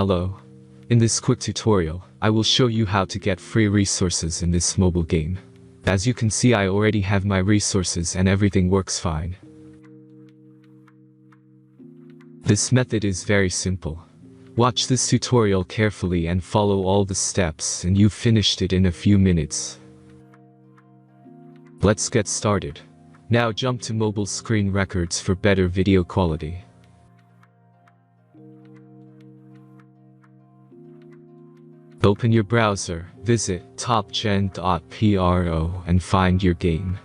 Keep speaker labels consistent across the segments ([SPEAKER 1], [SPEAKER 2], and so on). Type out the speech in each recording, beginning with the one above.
[SPEAKER 1] Hello. In this quick tutorial, I will show you how to get free resources in this mobile game. As you can see, I already have my resources and everything works fine. This method is very simple. Watch this tutorial carefully and follow all the steps and you've finished it in a few minutes. Let's get started. Now jump to mobile screen records for better video quality. Open your browser, visit top.Our and find your game.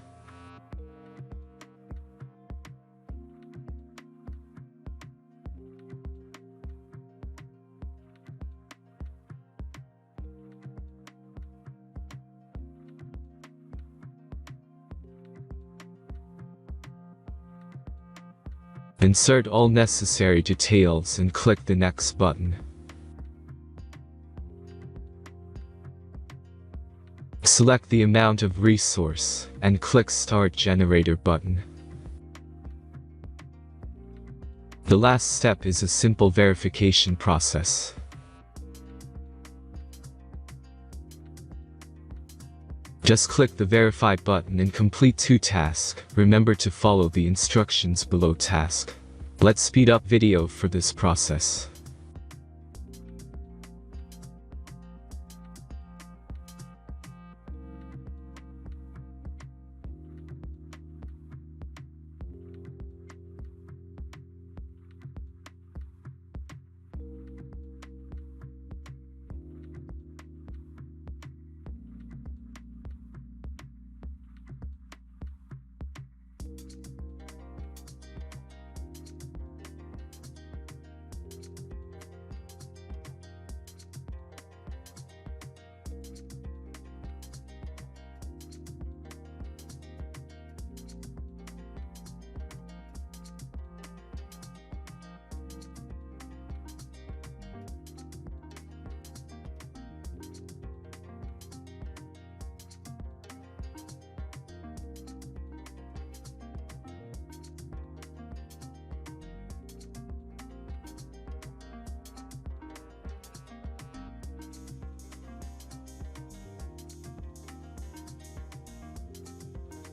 [SPEAKER 1] Insert all necessary details and click the next button. Select the amount of resource and click Start Generator button. The last step is a simple verification process. Just click the Verify button and complete 2 tasks. Remember to follow the instructions below task. Let's speed up video for this process.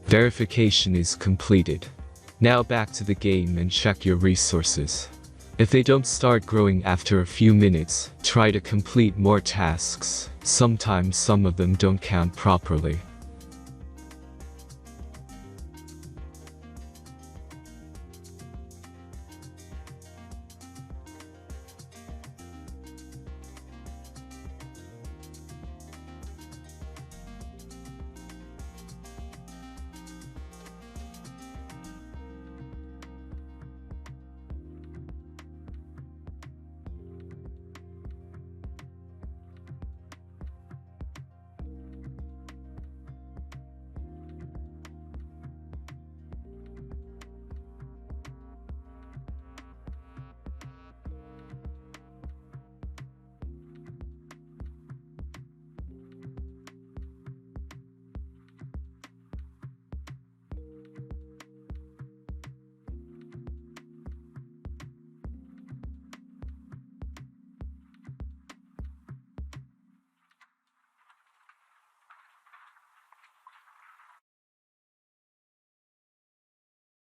[SPEAKER 1] Verification is completed. Now back to the game and check your resources. If they don't start growing after a few minutes, try to complete more tasks. Sometimes some of them don't count properly.